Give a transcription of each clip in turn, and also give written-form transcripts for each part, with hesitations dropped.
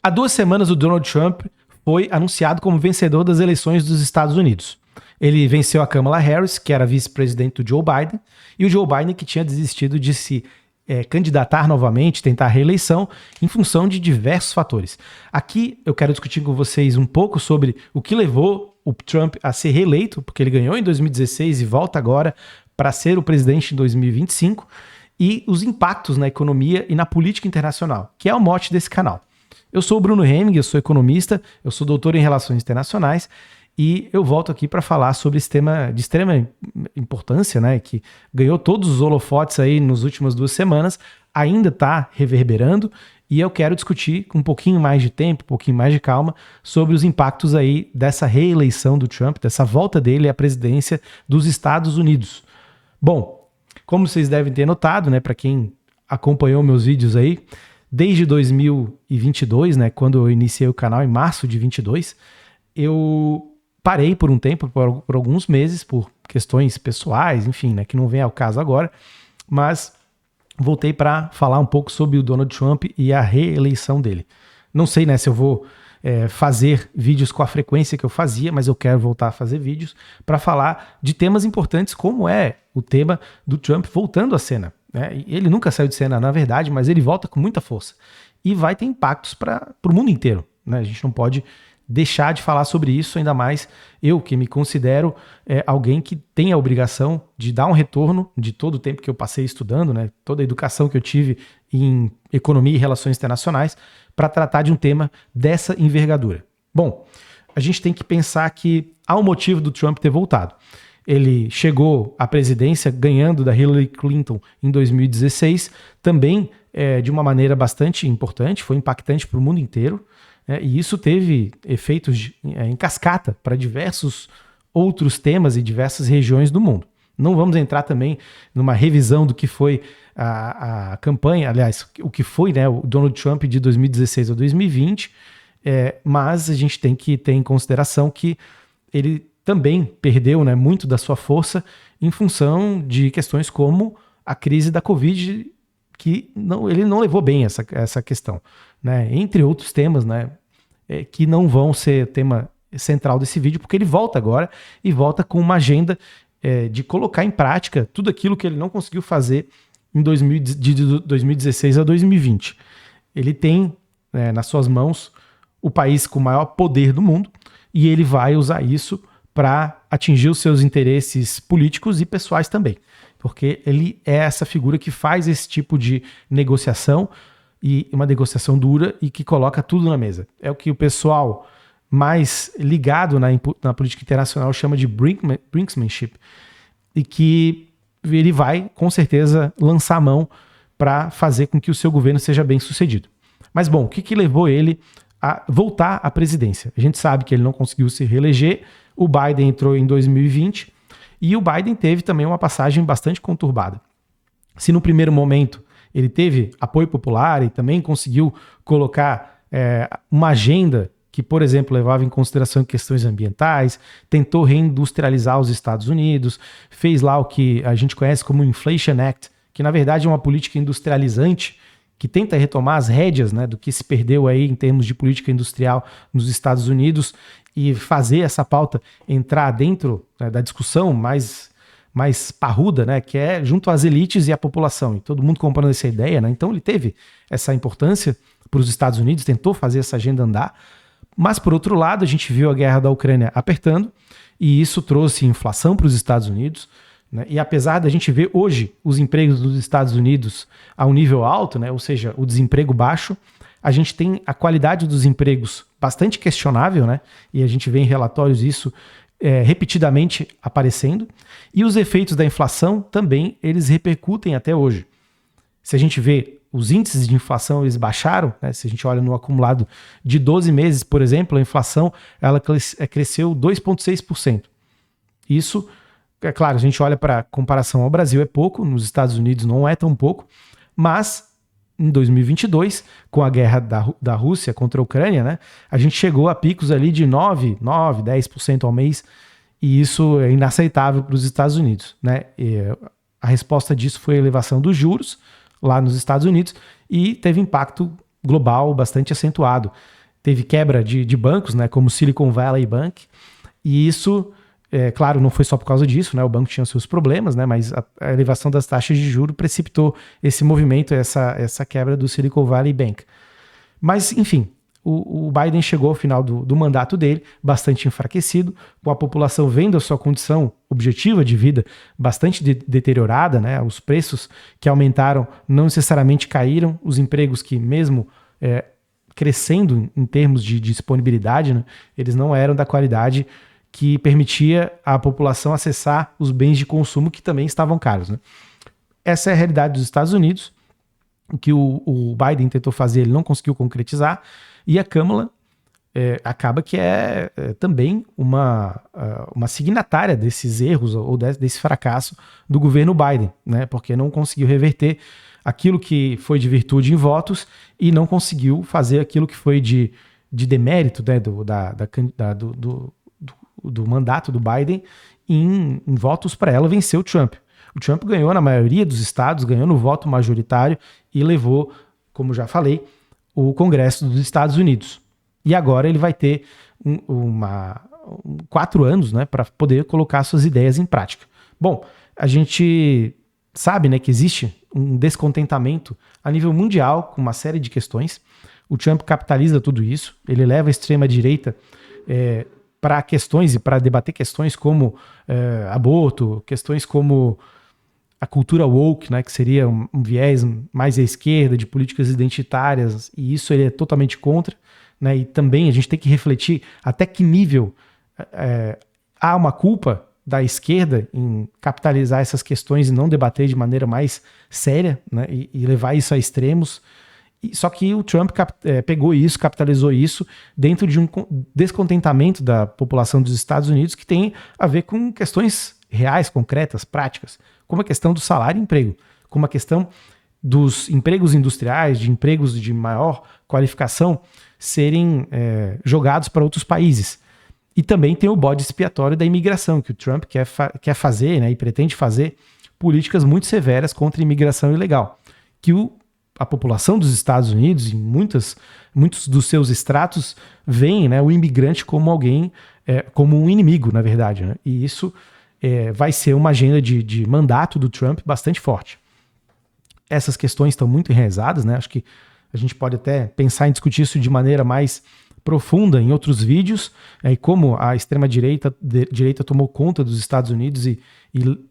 Há 2 semanas, o Donald Trump foi anunciado como vencedor das eleições dos Estados Unidos. Ele venceu a Kamala Harris, que era vice-presidente do Joe Biden, e o Joe Biden, que tinha desistido de se candidatar novamente, tentar a reeleição, em função de diversos fatores. Aqui eu quero discutir com vocês um pouco sobre o que levou o Trump a ser reeleito, porque ele ganhou em 2016 e volta agora para ser o presidente em 2025, e os impactos na economia e na política internacional, que é o mote desse canal. Eu sou o Bruno Heming, eu sou economista, eu sou doutor em Relações Internacionais e eu volto aqui para falar sobre esse tema de extrema importância, né, que ganhou todos os holofotes aí nas últimas 2 semanas, ainda está reverberando e eu quero discutir com um pouquinho mais de tempo, um pouquinho mais de calma, sobre os impactos aí dessa reeleição do Trump, dessa volta dele à presidência dos Estados Unidos. Bom, como vocês devem ter notado, né, para quem acompanhou meus vídeos aí, desde 2022, né, quando eu iniciei o canal em março de 22, eu parei por um tempo, por alguns meses, por questões pessoais, enfim, né, que não vem ao caso agora, mas voltei para falar um pouco sobre o Donald Trump e a reeleição dele. Não sei, né, se eu vou fazer vídeos com a frequência que eu fazia, mas eu quero voltar a fazer vídeos para falar de temas importantes, como é o tema do Trump voltando à cena. Ele nunca saiu de cena, na verdade, mas ele volta com muita força. E vai ter impactos para o mundo inteiro. Né? A gente não pode deixar de falar sobre isso, ainda mais eu, que me considero alguém que tem a obrigação de dar um retorno de todo o tempo que eu passei estudando, né? Toda a educação que eu tive em economia e relações internacionais, para tratar de um tema dessa envergadura. Bom, a gente tem que pensar que há um motivo do Trump ter voltado. Ele chegou à presidência ganhando da Hillary Clinton em 2016, também de uma maneira bastante importante, foi impactante para o mundo inteiro, e isso teve efeitos em cascata para diversos outros temas e diversas regiões do mundo. Não vamos entrar também numa revisão do que foi a campanha, aliás, o que foi, né, o Donald Trump de 2016 a 2020, mas a gente tem que ter em consideração que ele também perdeu, né, muito da sua força em função de questões como a crise da Covid, que ele não levou bem essa questão, né, entre outros temas, né, que não vão ser tema central desse vídeo, porque ele volta agora e volta com uma agenda de colocar em prática tudo aquilo que ele não conseguiu fazer de 2016 a 2020. Ele tem nas suas mãos o país com o maior poder do mundo e ele vai usar isso para atingir os seus interesses políticos e pessoais também, porque ele é essa figura que faz esse tipo de negociação, e uma negociação dura e que coloca tudo na mesa. É o que o pessoal mais ligado na política internacional chama de brinksmanship, e que ele vai, com certeza, lançar a mão para fazer com que o seu governo seja bem sucedido. Mas, bom, o que levou ele a voltar à presidência? A gente sabe que ele não conseguiu se reeleger, o Biden entrou em 2020 e o Biden teve também uma passagem bastante conturbada. Se no primeiro momento ele teve apoio popular e também conseguiu colocar uma agenda que, por exemplo, levava em consideração questões ambientais, tentou reindustrializar os Estados Unidos, fez lá o que a gente conhece como Inflation Act, que na verdade é uma política industrializante que tenta retomar as rédeas, né, do que se perdeu aí em termos de política industrial nos Estados Unidos e fazer essa pauta entrar dentro, né, da discussão mais parruda, né, que é junto às elites e à população, e todo mundo comprando essa ideia, né? Então ele teve essa importância para os Estados Unidos, tentou fazer essa agenda andar, mas por outro lado a gente viu a guerra da Ucrânia apertando e isso trouxe inflação para os Estados Unidos, né? E apesar da gente ver hoje os empregos dos Estados Unidos a um nível alto, né, ou seja, o desemprego baixo, a gente tem a qualidade dos empregos bastante questionável, né? E a gente vê em relatórios isso repetidamente aparecendo, e os efeitos da inflação também eles repercutem até hoje. Se a gente vê os índices de inflação, eles baixaram, né? Se a gente olha no acumulado de 12 meses, por exemplo, a inflação ela cresceu 2,6%. Isso, é claro, a gente olha para comparação ao Brasil é pouco, nos Estados Unidos não é tão pouco, mas em 2022, com a guerra da Rússia contra a Ucrânia, né, a gente chegou a picos ali de 10% ao mês, e isso é inaceitável para os Estados Unidos, né? E a resposta disso foi a elevação dos juros lá nos Estados Unidos e teve impacto global bastante acentuado. Teve quebra de bancos, né, como Silicon Valley Bank, e isso, claro, não foi só por causa disso, né, o banco tinha seus problemas, né, mas a elevação das taxas de juros precipitou esse movimento, essa quebra do Silicon Valley Bank. Mas, enfim, o Biden chegou ao final do mandato dele bastante enfraquecido, com a população vendo a sua condição objetiva de vida bastante deteriorada, né? Os preços que aumentaram não necessariamente caíram, os empregos que mesmo crescendo em termos de disponibilidade, né, eles não eram da qualidade que permitia à população acessar os bens de consumo que também estavam caros, né? Essa é a realidade dos Estados Unidos. O que o Biden tentou fazer, ele não conseguiu concretizar, e a Câmara acaba que é também uma signatária desses erros ou desse fracasso do governo Biden, né? Porque não conseguiu reverter aquilo que foi de virtude em votos e não conseguiu fazer aquilo que foi de demérito, né, do mandato do Biden em votos para ela vencer o Trump. O Trump ganhou na maioria dos estados, ganhou no voto majoritário e levou, como já falei, o Congresso dos Estados Unidos. E agora ele vai ter 4 anos, né, para poder colocar suas ideias em prática. Bom, a gente sabe, né, que existe um descontentamento a nível mundial com uma série de questões. O Trump capitaliza tudo isso, ele leva a extrema-direita para questões e para debater questões como aborto, questões como a cultura woke, né, que seria um viés mais à esquerda, de políticas identitárias, e isso ele é totalmente contra, né, e também a gente tem que refletir até que nível há uma culpa da esquerda em capitalizar essas questões e não debater de maneira mais séria, né, e levar isso a extremos. Só que o Trump pegou isso, capitalizou isso dentro de um descontentamento da população dos Estados Unidos que tem a ver com questões reais, concretas, práticas, como a questão do salário e emprego, como a questão dos empregos industriais, de empregos de maior qualificação serem jogados para outros países. E também tem o bode expiatório da imigração, que o Trump quer fazer, né, e pretende fazer políticas muito severas contra a imigração ilegal, que a população dos Estados Unidos, em muitos dos seus estratos, veem, né, o imigrante como alguém, como um inimigo, na verdade, né? E isso vai ser uma agenda de mandato do Trump bastante forte. Essas questões estão muito enraizadas, né? Acho que a gente pode até pensar em discutir isso de maneira mais profunda em outros vídeos, e como a extrema-direita tomou conta dos Estados Unidos e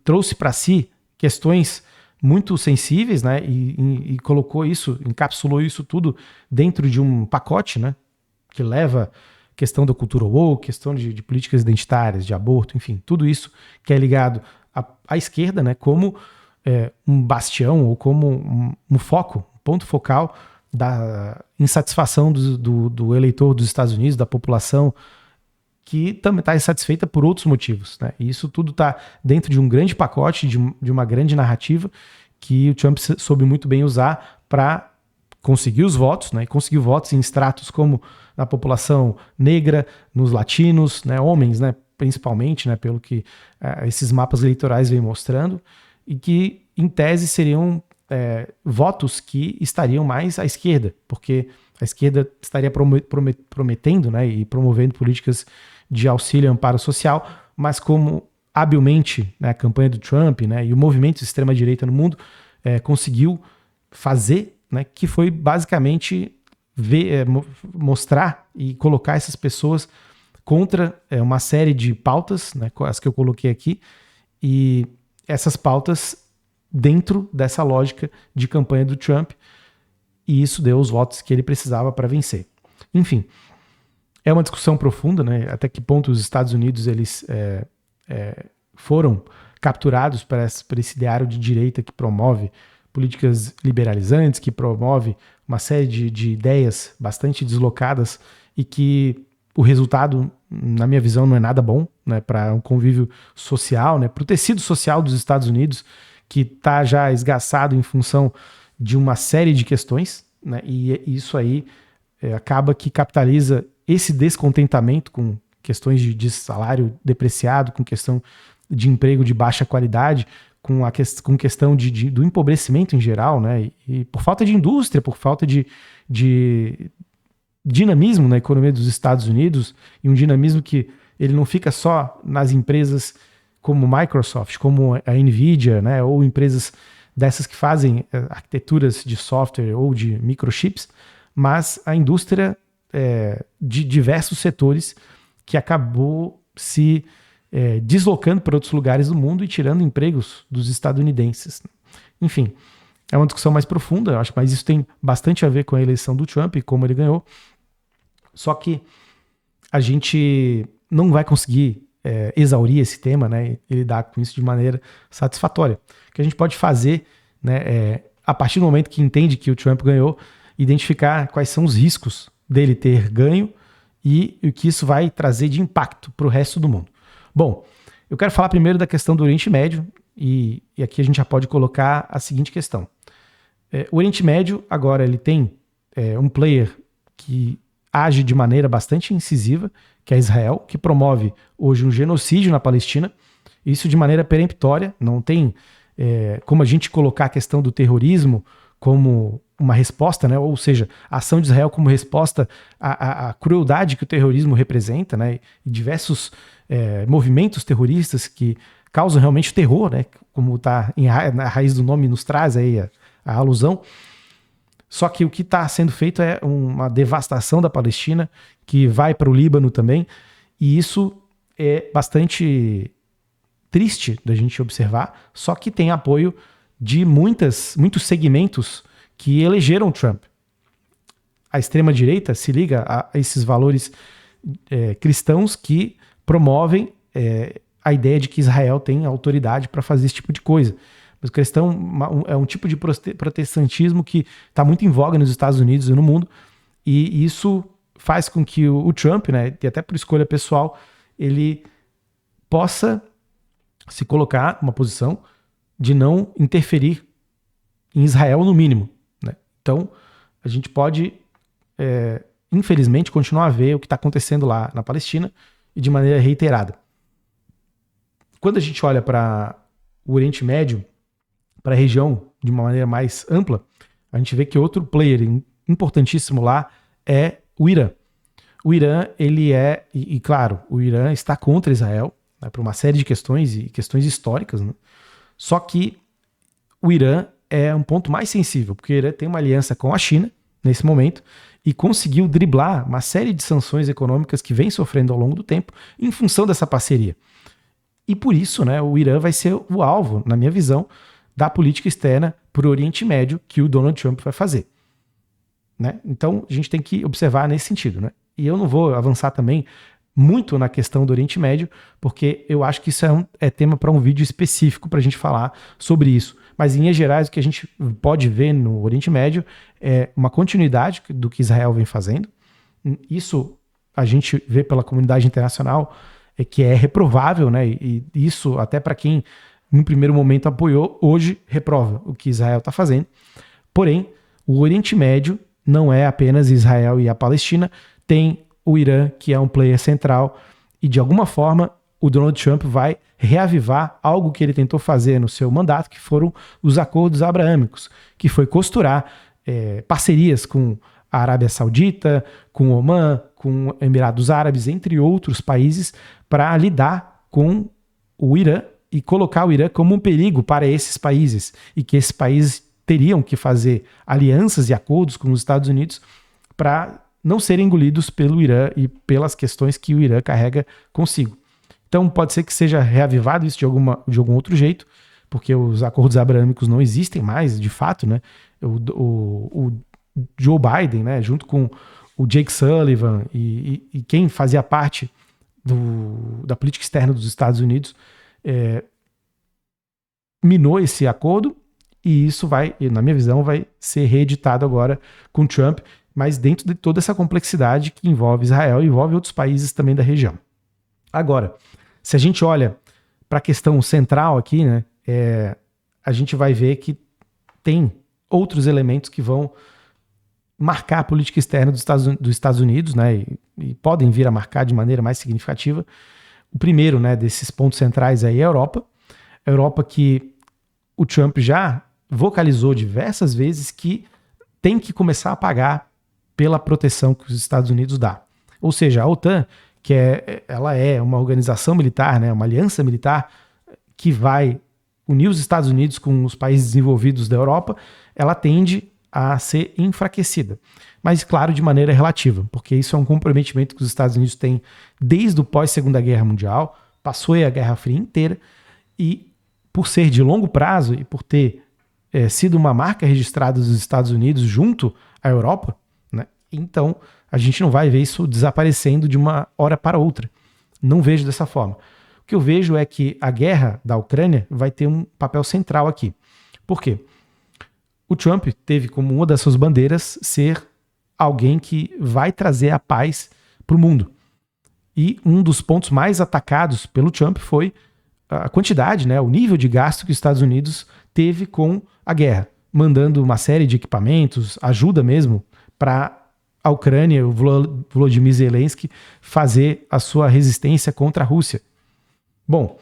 trouxe para si questões muito sensíveis, né, e colocou isso, encapsulou isso tudo dentro de um pacote, né, que leva questão da cultura woke, questão de políticas identitárias, de aborto, enfim, tudo isso que é ligado à esquerda, né, como um bastião ou como um foco, um ponto focal da insatisfação do eleitor dos Estados Unidos, da população que também está insatisfeita por outros motivos, né? E isso tudo está dentro de um grande pacote, de uma grande narrativa que o Trump soube muito bem usar para conseguir os votos, né? E conseguiu votos em estratos como na população negra, nos latinos, né? Homens, né? Principalmente, né? Pelo que esses mapas eleitorais vêm mostrando, e que em tese seriam votos que estariam mais à esquerda, porque a esquerda estaria prometendo, né, e promovendo políticas de auxílio e amparo social, mas como habilmente, né, a campanha do Trump, né, e o movimento de extrema-direita no mundo conseguiu fazer, né, que foi basicamente mostrar e colocar essas pessoas contra uma série de pautas, né, as que eu coloquei aqui, e essas pautas dentro dessa lógica de campanha do Trump, e isso deu os votos que ele precisava para vencer. Enfim, é uma discussão profunda, né? Até que ponto os Estados Unidos eles foram capturados por esse ideário de direita que promove políticas liberalizantes, que promove uma série de ideias bastante deslocadas e que o resultado, na minha visão, não é nada bom, né, para um convívio social, né, para o tecido social dos Estados Unidos, que está já esgaçado em função de uma série de questões, né, e isso aí acaba que capitaliza esse descontentamento com questões de salário depreciado, com questão de emprego de baixa qualidade, com questão do empobrecimento em geral, né? E por falta de indústria, por falta de dinamismo na economia dos Estados Unidos, e um dinamismo que ele não fica só nas empresas como Microsoft, como a Nvidia, né? Ou empresas dessas que fazem arquiteturas de software ou de microchips, mas a indústria de diversos setores que acabou se deslocando para outros lugares do mundo e tirando empregos dos estadunidenses. Enfim, é uma discussão mais profunda, eu acho, mas isso tem bastante a ver com a eleição do Trump e como ele ganhou. Só que a gente não vai conseguir exaurir esse tema, né, e lidar com isso de maneira satisfatória. O que a gente pode fazer, né, a partir do momento que entende que o Trump ganhou, identificar quais são os riscos dele ter ganho e o que isso vai trazer de impacto para o resto do mundo. Bom, eu quero falar primeiro da questão do Oriente Médio e aqui a gente já pode colocar a seguinte questão. O Oriente Médio agora ele tem um player que age de maneira bastante incisiva, que é Israel, que promove hoje um genocídio na Palestina, isso de maneira peremptória, não tem como a gente colocar a questão do terrorismo como uma resposta, né? Ou seja, a ação de Israel como resposta à crueldade que o terrorismo representa, né? E diversos movimentos terroristas que causam realmente terror, né? Como está na raiz do nome nos traz aí a alusão. Só que o que está sendo feito é uma devastação da Palestina, que vai para o Líbano também, e isso é bastante triste da gente observar, só que tem apoio de muitos segmentos que elegeram Trump. A extrema-direita se liga a esses valores cristãos que promovem a ideia de que Israel tem autoridade para fazer esse tipo de coisa. Mas o cristão é um tipo de protestantismo que está muito em voga nos Estados Unidos e no mundo, e isso faz com que o Trump, né, e até por escolha pessoal, ele possa se colocar numa posição de não interferir em Israel no mínimo, né? Então, a gente pode, infelizmente, continuar a ver o que está acontecendo lá na Palestina e de maneira reiterada. Quando a gente olha para o Oriente Médio, para a região de uma maneira mais ampla, a gente vê que outro player importantíssimo lá é o Irã. O Irã, ele claro, o Irã está contra Israel, né, por uma série de questões e questões históricas, né? Só que o Irã é um ponto mais sensível, porque o Irã tem uma aliança com a China nesse momento e conseguiu driblar uma série de sanções econômicas que vem sofrendo ao longo do tempo em função dessa parceria. E por isso, né, o Irã vai ser o alvo, na minha visão, da política externa para o Oriente Médio que o Donald Trump vai fazer, né? Então, a gente tem que observar nesse sentido, né? E eu não vou avançar também muito na questão do Oriente Médio, porque eu acho que isso é tema para um vídeo específico para a gente falar sobre isso. Mas, em linhas gerais, o que a gente pode ver no Oriente Médio é uma continuidade do que Israel vem fazendo. Isso a gente vê pela comunidade internacional que é reprovável, né? E isso até para quem no primeiro momento apoiou, hoje reprova o que Israel está fazendo. Porém, o Oriente Médio não é apenas Israel e a Palestina, tem o Irã, que é um player central, e de alguma forma o Donald Trump vai reavivar algo que ele tentou fazer no seu mandato, que foram os acordos abraâmicos, que foi costurar parcerias com a Arábia Saudita, com o Omã, com Emirados Árabes, entre outros países, para lidar com o Irã e colocar o Irã como um perigo para esses países, e que esses países teriam que fazer alianças e acordos com os Estados Unidos para não serem engolidos pelo Irã e pelas questões que o Irã carrega consigo. Então pode ser que seja reavivado isso de algum outro jeito, porque os acordos abraâmicos não existem mais, de fato, né? O Joe Biden, né, junto com o Jake Sullivan e quem fazia parte da política externa dos Estados Unidos, minou esse acordo, e isso vai, na minha visão, vai ser reeditado agora com Trump, mas dentro de toda essa complexidade que envolve Israel e envolve outros países também da região. Agora, se a gente olha para a questão central aqui, né, a gente vai ver que tem outros elementos que vão marcar a política externa dos Estados Unidos, né, e podem vir a marcar de maneira mais significativa. O primeiro, né, desses pontos centrais aí é a Europa. A Europa que o Trump já vocalizou diversas vezes que tem que começar a pagar pela proteção que os Estados Unidos dá. Ou seja, a OTAN, ela é uma organização militar, né, uma aliança militar que vai unir os Estados Unidos com os países desenvolvidos da Europa, ela tende a ser enfraquecida. Mas, claro, de maneira relativa, porque isso é um comprometimento que os Estados Unidos têm desde o pós-Segunda Guerra Mundial, passou a Guerra Fria inteira, e por ser de longo prazo e por ter sido uma marca registrada dos Estados Unidos junto à Europa, né, então a gente não vai ver isso desaparecendo de uma hora para outra. Não vejo dessa forma. O que eu vejo é que a guerra da Ucrânia vai ter um papel central aqui. Por quê? O Trump teve como uma das suas bandeiras ser alguém que vai trazer a paz para o mundo. E um dos pontos mais atacados pelo Trump foi a quantidade, né, o nível de gasto que os Estados Unidos teve com a guerra, mandando uma série de equipamentos, ajuda mesmo, para a Ucrânia, o Volodymyr Zelensky, fazer a sua resistência contra a Rússia. Bom,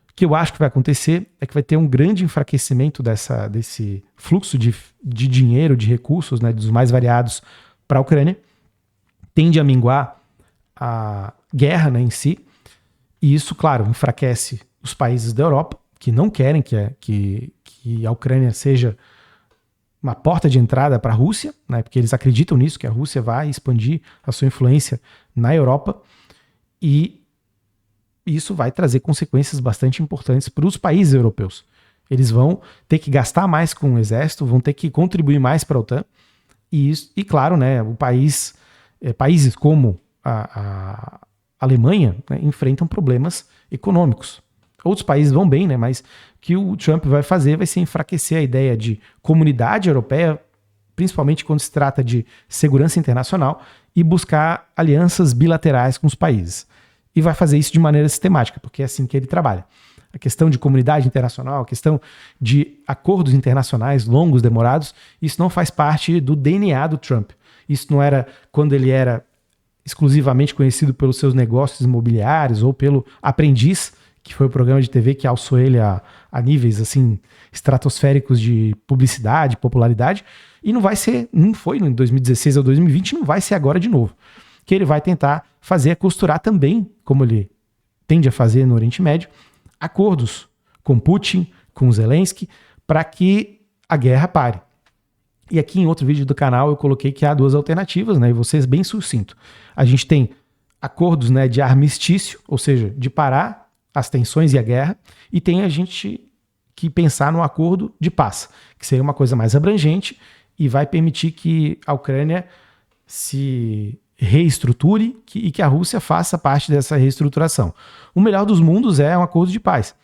o que eu acho que vai acontecer é que vai ter um grande enfraquecimento desse fluxo de dinheiro, de recursos, né, dos mais variados para a Ucrânia, tende a minguar a guerra, né, em si, e isso, claro, enfraquece os países da Europa, que não querem que a Ucrânia seja uma porta de entrada para a Rússia, né, porque eles acreditam nisso, que a Rússia vai expandir a sua influência na Europa, e isso vai trazer consequências bastante importantes para os países europeus. Eles vão ter que gastar mais com o exército, vão ter que contribuir mais para a OTAN, e claro, né, países como a Alemanha, né, enfrentam problemas econômicos. Outros países vão bem, né, mas o que o Trump vai fazer vai ser enfraquecer a ideia de comunidade europeia, principalmente quando se trata de segurança internacional, e buscar alianças bilaterais com os países. E vai fazer isso de maneira sistemática, porque é assim que ele trabalha. A questão de comunidade internacional, a questão de acordos internacionais longos, demorados, isso não faz parte do DNA do Trump. Isso não era quando ele era exclusivamente conhecido pelos seus negócios imobiliários ou pelo Aprendiz, que foi o programa de TV que alçou ele a níveis assim estratosféricos de publicidade, popularidade, e não foi em 2016 ou 2020, não vai ser agora de novo. O que ele vai tentar fazer é costurar também, como ele tende a fazer no Oriente Médio, acordos com Putin, com Zelensky, para que a guerra pare. E aqui em outro vídeo do canal eu coloquei que há duas alternativas, né, e vou ser bem sucinto. A gente tem acordos, né, de armistício, ou seja, de parar as tensões e a guerra, e tem a gente que pensar num acordo de paz, que seria uma coisa mais abrangente e vai permitir que a Ucrânia se reestruture e que a Rússia faça parte dessa reestruturação. O melhor dos mundos é um acordo de paz.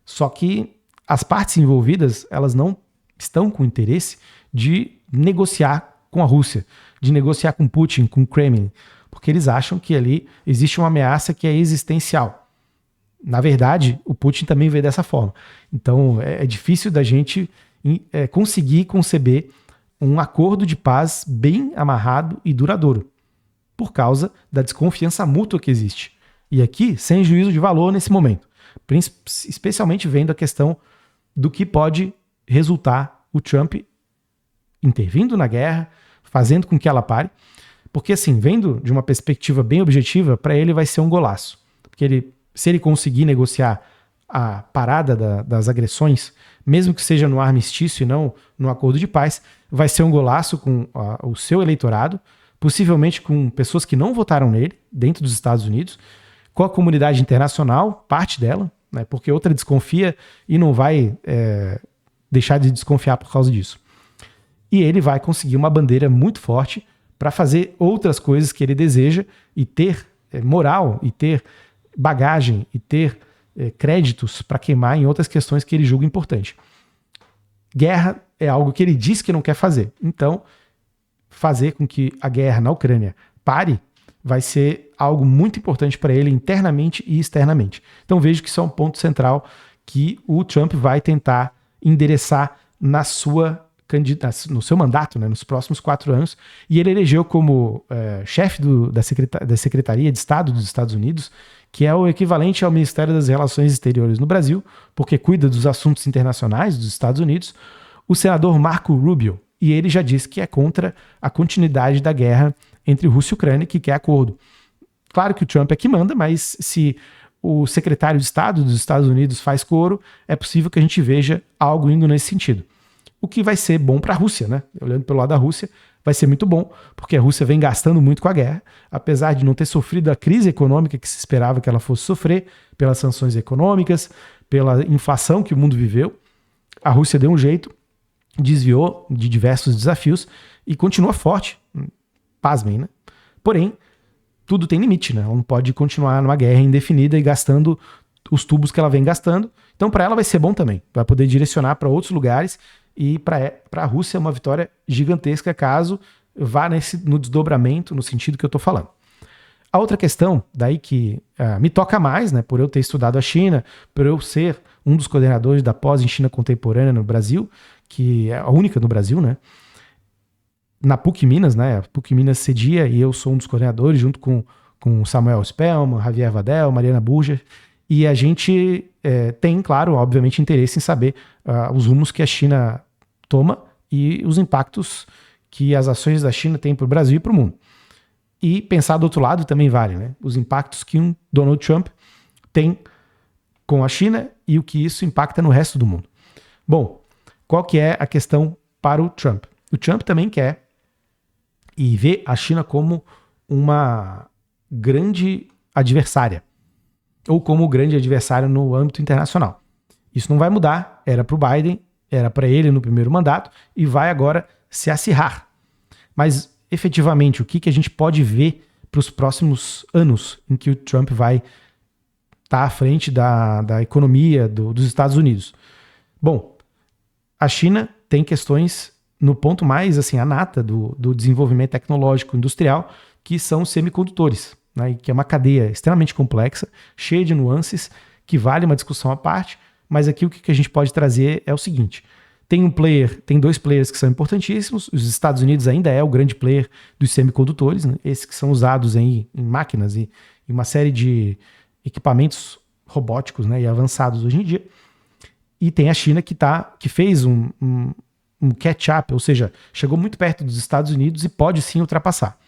Só que as partes envolvidas, elas não estão com interesse de negociar com a Rússia, de negociar com Putin, com o Kremlin, porque eles acham que ali existe uma ameaça que é existencial. Na verdade, o Putin também vê dessa forma. Então, é difícil da gente conseguir conceber um acordo de paz bem amarrado e duradouro, por causa da desconfiança mútua que existe. E aqui, sem juízo de valor nesse momento, especialmente vendo a questão do que pode resultar o Trump intervindo na guerra, fazendo com que ela pare, porque assim, vendo de uma perspectiva bem objetiva, para ele vai ser um golaço, porque se ele conseguir negociar a parada das agressões, mesmo que seja no armistício e não no acordo de paz, vai ser um golaço com o seu eleitorado, possivelmente com pessoas que não votaram nele, dentro dos Estados Unidos, com a comunidade internacional, parte dela, né, porque outra desconfia e não vai deixar de desconfiar por causa disso. E ele vai conseguir uma bandeira muito forte para fazer outras coisas que ele deseja e ter moral e ter bagagem e ter créditos para queimar em outras questões que ele julga importante. Guerra é algo que ele diz que não quer fazer. Então, fazer com que a guerra na Ucrânia pare vai ser algo muito importante para ele internamente e externamente. Então vejo que isso é um ponto central que o Trump vai tentar endereçar no seu mandato, né, nos próximos 4 anos, e ele elegeu como chefe da Secretaria de Estado dos Estados Unidos, que é o equivalente ao Ministério das Relações Exteriores no Brasil, porque cuida dos assuntos internacionais dos Estados Unidos, o senador Marco Rubio. E ele já disse que é contra a continuidade da guerra entre Rússia e Ucrânia, que quer acordo. Claro que o Trump é que manda, mas se o secretário de Estado dos Estados Unidos faz coro, é possível que a gente veja algo indo nesse sentido. O que vai ser bom para a Rússia, né? Olhando pelo lado da Rússia, vai ser muito bom, porque a Rússia vem gastando muito com a guerra, apesar de não ter sofrido a crise econômica que se esperava que ela fosse sofrer, pelas sanções econômicas, pela inflação que o mundo viveu. A Rússia deu um jeito, desviou de diversos desafios e continua forte. Pasmem, né? Porém, tudo tem limite, né? Ela não pode continuar numa guerra indefinida e gastando os tubos que ela vem gastando. Então, para ela vai ser bom também. Vai poder direcionar para outros lugares. E para a Rússia é uma vitória gigantesca caso vá no desdobramento, no sentido que eu estou falando. A outra questão, daí que me toca mais, né, por eu ter estudado a China, por eu ser um dos coordenadores da pós em China contemporânea no Brasil, que é a única no Brasil, né, na PUC Minas, né, a PUC Minas cedia e eu sou um dos coordenadores, junto com Samuel Spellman, Javier Vadel, Mariana Burger, e a gente tem, claro, obviamente, interesse em saber os rumos que a China toma e os impactos que as ações da China têm para o Brasil e para o mundo. E pensar do outro lado também vale, né? Os impactos que um Donald Trump tem com a China e o que isso impacta no resto do mundo. Bom, qual que é a questão para o Trump? O Trump também quer e vê a China como uma grande adversária, ou como grande adversário no âmbito internacional. Isso não vai mudar, era para o Biden, era para ele no primeiro mandato, e vai agora se acirrar. Mas, efetivamente, o que a gente pode ver para os próximos anos em que o Trump vai estar à frente da economia dos Estados Unidos? Bom, a China tem questões no ponto mais assim, a nata do desenvolvimento tecnológico industrial, que são os semicondutores, né, que é uma cadeia extremamente complexa, cheia de nuances, que vale uma discussão à parte, mas aqui o que a gente pode trazer é o seguinte: tem dois players que são importantíssimos, os Estados Unidos ainda é o grande player dos semicondutores, né, esses que são usados em máquinas e uma série de equipamentos robóticos, né, e avançados hoje em dia, e tem a China que fez um catch-up, ou seja, chegou muito perto dos Estados Unidos e pode sim ultrapassar.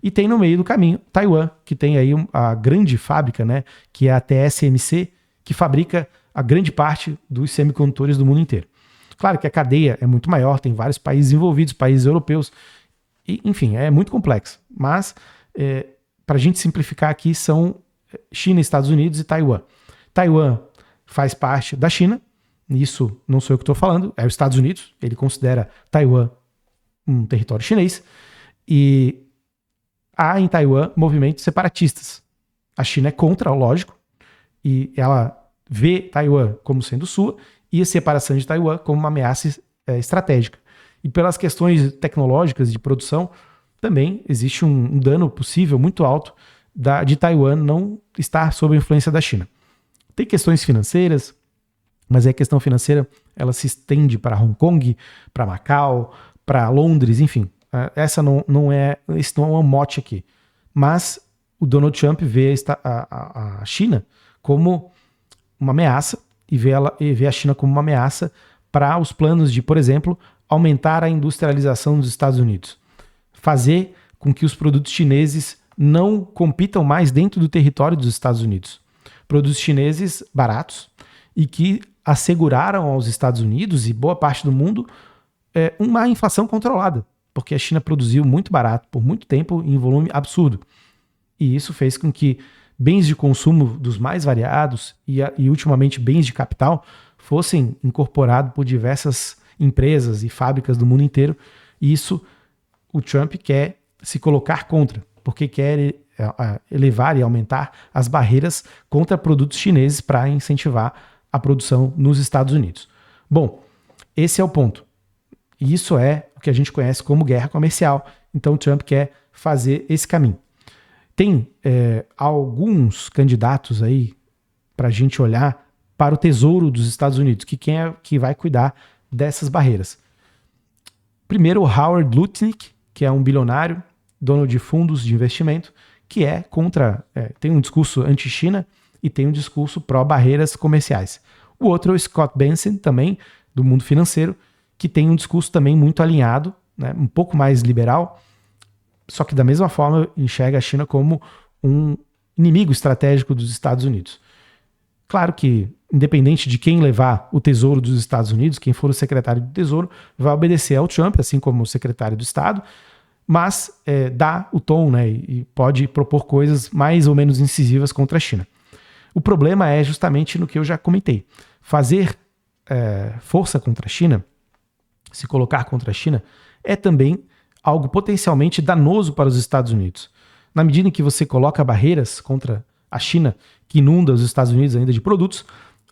E tem no meio do caminho Taiwan, que tem aí a grande fábrica, né, que é a TSMC, que fabrica a grande parte dos semicondutores do mundo inteiro. Claro que a cadeia é muito maior, tem vários países envolvidos, países europeus, e, enfim, é muito complexo. Mas, para a gente simplificar aqui, são China, Estados Unidos e Taiwan. Taiwan faz parte da China, isso não sou eu que estou falando, é os Estados Unidos, ele considera Taiwan um território chinês, e há em Taiwan movimentos separatistas. A China é contra, lógico, e ela vê Taiwan como sendo sua e a separação de Taiwan como uma ameaça estratégica. E pelas questões tecnológicas de produção, também existe um dano possível muito alto de Taiwan não estar sob a influência da China. Tem questões financeiras, mas a questão financeira ela se estende para Hong Kong, para Macau, para Londres, enfim. Esse não é um mote aqui. Mas o Donald Trump vê a China como uma ameaça e vê a China como uma ameaça para os planos de, por exemplo, aumentar a industrialização dos Estados Unidos. Fazer com que os produtos chineses não compitam mais dentro do território dos Estados Unidos. Produtos chineses baratos e que asseguraram aos Estados Unidos e boa parte do mundo uma inflação controlada, porque a China produziu muito barato por muito tempo em volume absurdo. E isso fez com que bens de consumo dos mais variados e ultimamente bens de capital fossem incorporados por diversas empresas e fábricas do mundo inteiro. E isso o Trump quer se colocar contra, porque quer elevar e aumentar as barreiras contra produtos chineses para incentivar a produção nos Estados Unidos. Bom, esse é o ponto. E isso é o que a gente conhece como guerra comercial. Então o Trump quer fazer esse caminho. Tem alguns candidatos aí para a gente olhar para o tesouro dos Estados Unidos, que quem é que vai cuidar dessas barreiras. Primeiro, o Howard Lutnick, que é um bilionário, dono de fundos de investimento, que é contra, tem um discurso anti-China e tem um discurso pró-barreiras comerciais. O outro é o Scott Bessent, também, do mundo financeiro, que tem um discurso também muito alinhado, né, um pouco mais liberal, só que da mesma forma enxerga a China como um inimigo estratégico dos Estados Unidos. Claro que, independente de quem levar o tesouro dos Estados Unidos, quem for o secretário do Tesouro, vai obedecer ao Trump, assim como o secretário do Estado, mas dá o tom, né, e pode propor coisas mais ou menos incisivas contra a China. O problema é justamente no que eu já comentei. Fazer força contra a China, se colocar contra a China, é também algo potencialmente danoso para os Estados Unidos. Na medida em que você coloca barreiras contra a China, que inunda os Estados Unidos ainda de produtos,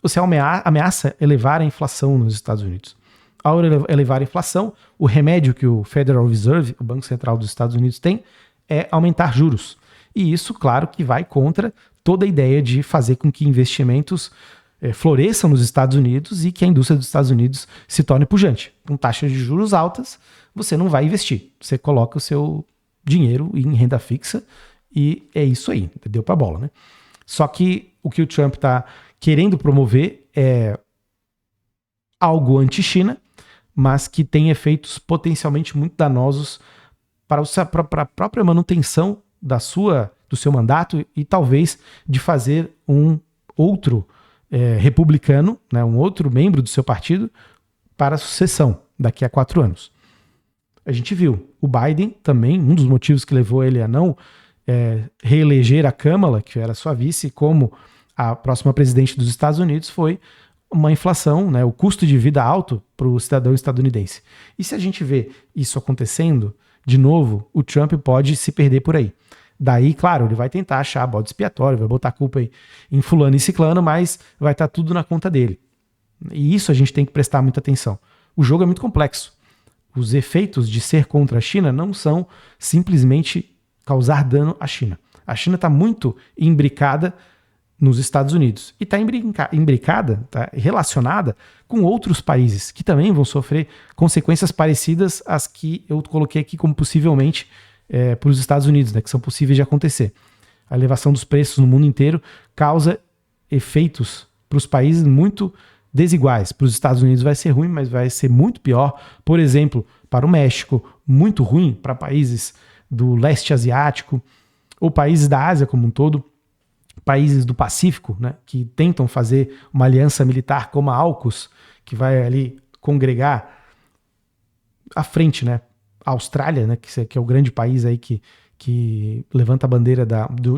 você ameaça elevar a inflação nos Estados Unidos. Ao elevar a inflação, o remédio que o Federal Reserve, o Banco Central dos Estados Unidos, tem é aumentar juros. E isso, claro, que vai contra toda a ideia de fazer com que investimentos floresçam nos Estados Unidos e que a indústria dos Estados Unidos se torne pujante. Com taxas de juros altas, você não vai investir. Você coloca o seu dinheiro em renda fixa e é isso aí, deu pra bola, né? Só que o Trump está querendo promover é algo anti-China, mas que tem efeitos potencialmente muito danosos para a própria manutenção do seu mandato e talvez de fazer um outro republicano, né, um outro membro do seu partido para a sucessão daqui a 4 anos. A gente viu o Biden também, um dos motivos que levou ele a não reeleger a Kamala, que era sua vice, como a próxima presidente dos Estados Unidos, foi uma inflação, né, o custo de vida alto para o cidadão estadunidense. E se a gente vê isso acontecendo, de novo, o Trump pode se perder por aí. Daí, claro, ele vai tentar achar bode expiatório, vai botar a culpa em fulano e ciclano, mas vai estar tudo na conta dele. E isso a gente tem que prestar muita atenção. O jogo é muito complexo. Os efeitos de ser contra a China não são simplesmente causar dano à China. A China está muito imbricada nos Estados Unidos. E está imbricada, está relacionada com outros países que também vão sofrer consequências parecidas às que eu coloquei aqui como possivelmente para os Estados Unidos, né, que são possíveis de acontecer. A elevação dos preços no mundo inteiro causa efeitos para os países muito desiguais. Para os Estados Unidos vai ser ruim, mas vai ser muito pior, por exemplo, para o México, muito ruim para países do leste asiático ou países da Ásia como um todo, países do Pacífico, né, que tentam fazer uma aliança militar como a AUKUS, que vai ali congregar à frente, né, a Austrália, né, que é o grande país aí que levanta a bandeira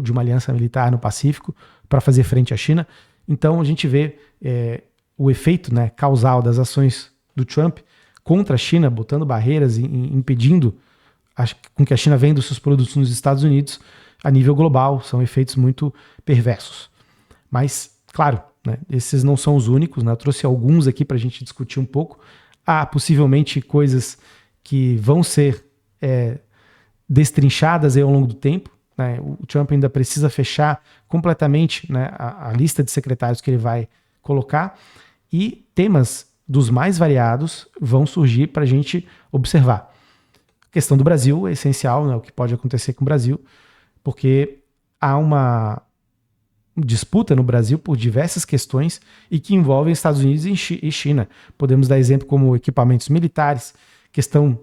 de uma aliança militar no Pacífico para fazer frente à China. Então a gente vê o efeito, né, causal das ações do Trump contra a China, botando barreiras e impedindo com que a China venda os seus produtos nos Estados Unidos a nível global. São efeitos muito perversos. Mas, claro, né, esses não são os únicos, né? Eu trouxe alguns aqui para a gente discutir um pouco. Há possivelmente coisas que vão ser destrinchadas aí ao longo do tempo, né? O Trump ainda precisa fechar completamente, né, a lista de secretários que ele vai colocar, e temas dos mais variados vão surgir para a gente observar. A questão do Brasil é essencial, né, o que pode acontecer com o Brasil, porque há uma disputa no Brasil por diversas questões e que envolvem Estados Unidos e China. Podemos dar exemplo como equipamentos militares, questão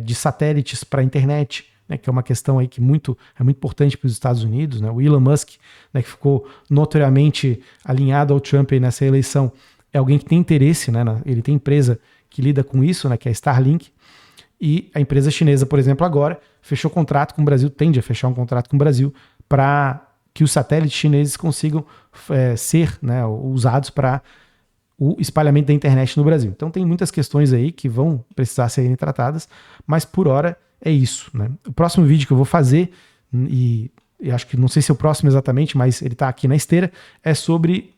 de satélites para a internet, né, que é uma questão aí que é muito importante para os Estados Unidos, né? O Elon Musk, né, que ficou notoriamente alinhado ao Trump aí nessa eleição, é alguém que tem interesse, né, ele tem empresa que lida com isso, né, que é a Starlink, e a empresa chinesa, por exemplo, agora fechou contrato com o Brasil, tende a fechar um contrato com o Brasil para que os satélites chineses consigam ser, né, usados para o espalhamento da internet no Brasil. Então tem muitas questões aí que vão precisar serem tratadas, mas por hora é isso, né? O próximo vídeo que eu vou fazer, e acho que não sei se é o próximo exatamente, mas ele está aqui na esteira, é sobre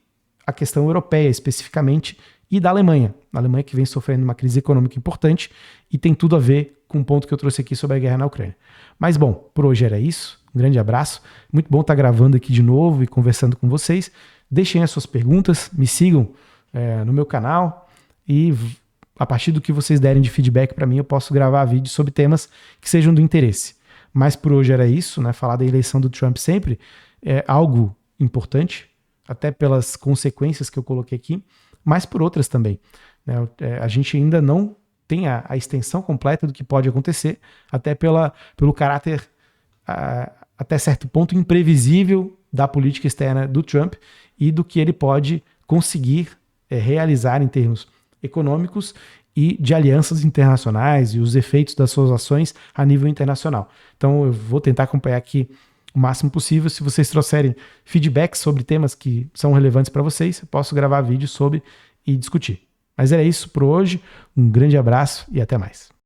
a questão europeia especificamente e da Alemanha. A Alemanha que vem sofrendo uma crise econômica importante e tem tudo a ver com o ponto que eu trouxe aqui sobre a guerra na Ucrânia. Mas bom, por hoje era isso. Um grande abraço. Muito bom estar gravando aqui de novo e conversando com vocês. Deixem as suas perguntas, me sigam no meu canal e a partir do que vocês derem de feedback para mim eu posso gravar vídeos sobre temas que sejam do interesse. Mas por hoje era isso, né? Falar da eleição do Trump sempre é algo importante, até pelas consequências que eu coloquei aqui, mas por outras também, né? A gente ainda não tem a extensão completa do que pode acontecer, até pelo caráter até certo ponto imprevisível da política externa do Trump e do que ele pode conseguir realizar em termos econômicos e de alianças internacionais e os efeitos das suas ações a nível internacional. Então eu vou tentar acompanhar aqui o máximo possível. Se vocês trouxerem feedbacks sobre temas que são relevantes para vocês, eu posso gravar vídeos sobre e discutir. Mas era isso por hoje. Um grande abraço e até mais.